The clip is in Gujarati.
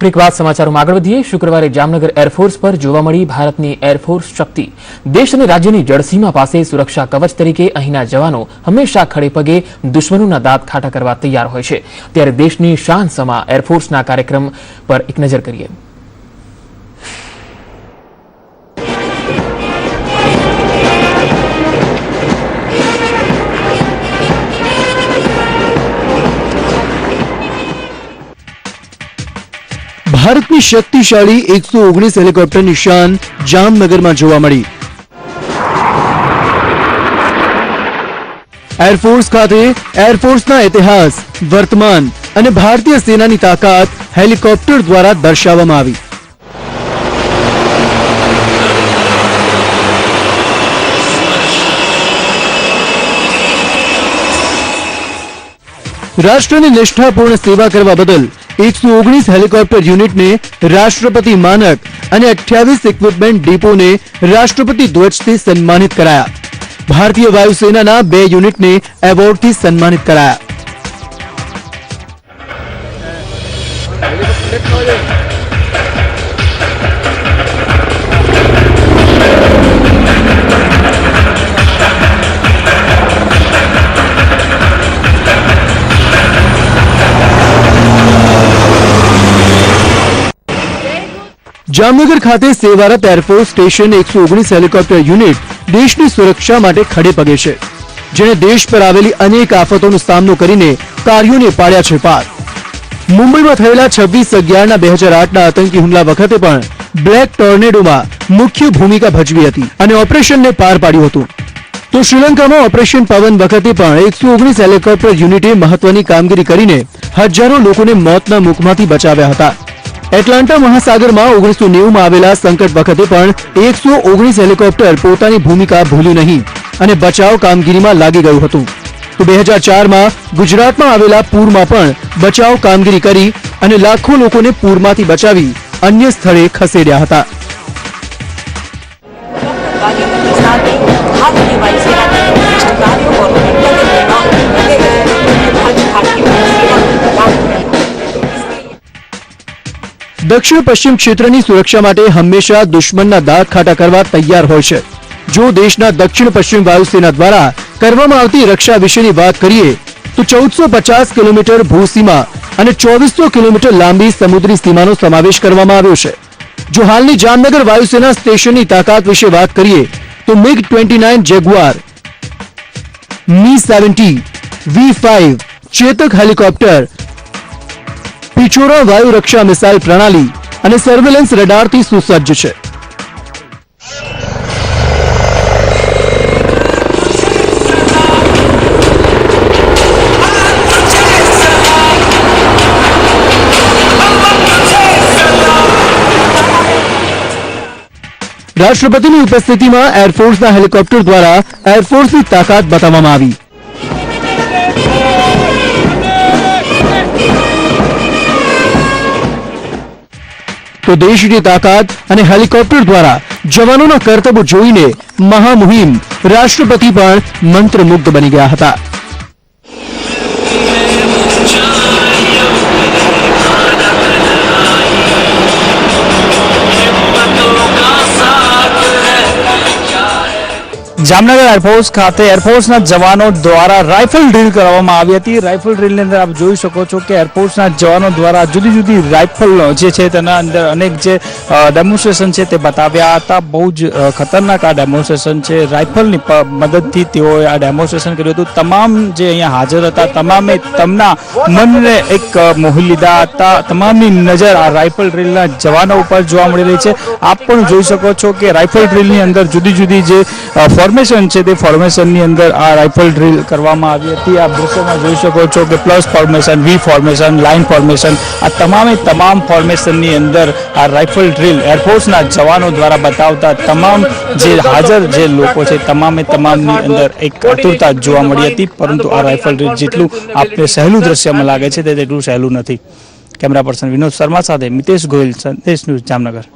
બ્રેક બાદ સમાચારોમાં આગળ વધીએ। શુક્રવારે જામનગર એરફોર્સ પર જોવા મળી ભારતની એરફોર્સ શક્તિ। દેશ અને રાજ્યની જળસીમા પાસે સુરક્ષા કવચ તરીકે અહીંના જવાનો હંમેશા ખડે પગે દુશ્મનોના દાંત ખાટા કરવા તૈયાર હોય છે। ત્યારે દેશની શાન સમા એરફોર્સના કાર્યક્રમ પર એક નજર કરીએ। ભારતની શક્તિશાળી 119 હેલિકોપ્ટરની શાન જામનગરમાં જોવા મળી। એરફોર્સ ખાતે એરફોર્સના ઇતિહાસ, વર્તમાન અને ભારતીય સેનાની તાકાત હેલિકોપ્ટર દ્વારા દર્શાવવામાં આવી। રાષ્ટ્રની નિષ્ઠાપૂર્ણ સેવા કરવા બદલ 119 હેલિકોપ્ટર યુનિટને રાષ્ટ્રપતિ માનક અને 28 ઇક્વિપમેન્ટ ડિપોને રાષ્ટ્રપતિ ધ્વજથી સન્માનિત કરાયા। ભારતીય વાયુસેનાના 2 યુનિટને એવોર્ડથી સન્માનિત કરાયા। જામનગર ખાતે સેવારત એરફોર્સ સ્ટેશન 119 હેલિકોપ્ટર યુનિટ દેશની સુરક્ષા માટે ખડે પગે છે, જેણે દેશ પર આવેલી અનેક આફતોનો સામનો કરીને કાર્યોને પાડ્યા છે પાર। મુંબઈમાં થયેલા 26/11/2008ના આતંકી હુમલા વખતે પણ બ્લેક ટોર્નેડોમાં મુખ્ય ભૂમિકા ભજવી હતી અને ઓપરેશનને પાર પાડ્યું હતું। તો શ્રીલંકામાં ઓપરેશન પવન વખતે પણ 119 હેલિકોપ્ટર યુનિટે મહત્વની કામગીરી કરીને હજારો લોકોને મોતના મુખમાંથી બચાવ્યા હતા। એટલાન્ટા મહાસાગરમાં 1990માં આવેલા સંકટ વખતે પણ 119 હેલિકોપ્ટર પોતાની ભૂમિકા ભૂલ્યું નહીં અને બચાવ કામગીરીમાં લાગી ગયું હતું। તો 2004માં ગુજરાતમાં આવેલા પૂરમાં પણ બચાવ કામગીરી કરી અને લાખો લોકોને પૂરમાંથી બચાવી અન્ય સ્થળે ખસેડ્યા હતા। દક્ષિણ પશ્ચિમ ક્ષેત્રની સુરક્ષા માટે હંમેશા દુશ્મનના દાંત ખાટા કરવા તૈયાર હોય છે। જો દેશના દક્ષિણ પશ્ચિમ વાયુસેના દ્વારા કરવામાં આવતી રક્ષા વિશેની વાત કરીએ તો 1450 કિલોમીટર ભૂસીમા અને 2400 કિલોમીટર લાંબી સમુદ્રી સીમાનો સમાવેશ કરવામાં આવ્યો છે। જો હાલની જામનગર વાયુસેના સ્ટેશનની તાકાત વિશે વાત કરીએ તો MiG-29 Jaguar, Mi-70, V5 Chetak helicopter, પિછોરા વાયુ રક્ષા મિસાઇલ પ્રણાલી અને સર્વેલન્સ રડારથી સુસજ્જ છે। રાષ્ટ્રપતિની ઉપસ્થિતિમાં એરફોર્સના હેલિકોપ્ટર દ્વારા એરફોર્સની તાકાત બતાવવામાં આવી। તો દેશની તાકાત અને હેલિકોપ્ટર દ્વારા જવાનોના કરતબો જોઈને મહામુહિમ રાષ્ટ્રપતિ પણ મંત્રમુગ્ધ બની ગયા હતા। જામનગર એરફોર્સ ખાતે એરફોર્સના જવાનો દ્વારા રાઇફલ ડ્રીલ કરવામાં આવી હતી। રાઇફલ ડ્રીલની અંદર આપ જોઈ શકો છો કે એરફોર્સના જવાનો દ્વારા જુદી જુદી રાઇફલ જે છે તેના અંદર અનેક જે ડેમોન્સ્ટ્રેશન છે તે બતાવ્યા હતા। બહુ જ ખતરનાક આ ડેમોન્સ્ટ્રેશન છે। રાઇફલની મદદથી તેઓએ આ ડેમોન્સ્ટ્રેશન કર્યું હતું। તમામ જે અહીંયા હાજર હતા તમામે તેમના મનને એક મોહી લીધા હતા। તમામની નજર આ રાઇફલ ડ્રીલના જવાનો ઉપર જોવા મળી રહી છે। આપ પણ જોઈ શકો છો કે રાઇફલ ડ્રીલની અંદર જુદી જુદી જે ફોર્મેશન છે તે ફોર્મેશનની અંદર આ રાઇફલ ડ્રીલ કરવામાં આવી હતી। આ દૃશ્યમાં જોઈ શકો છો કે પ્લસ ફોર્મેશન, વી ફોર્મેશન, લાઇન ફોર્મેશન, આ તમામે તમામ ફોર્મેશનની અંદર આ રાઇફલ ડ્રીલ એરફોર્સના જવાનો દ્વારા બતાવતા તમામ જે હાજર જે લોકો છે તમામે તમામની અંદર એક આતુરતા જોવા મળી હતી। પરંતુ આ રાઇફલ ડ્રીલ જેટલું આપને સહેલું દ્રશ્યમાં લાગે છે તે તેટલું સહેલું નથી। કેમેરા પર્સન વિનોદ શર્મા સાથે મિતેશ ગોયલ, સંદેશ ન્યૂઝ, જામનગર।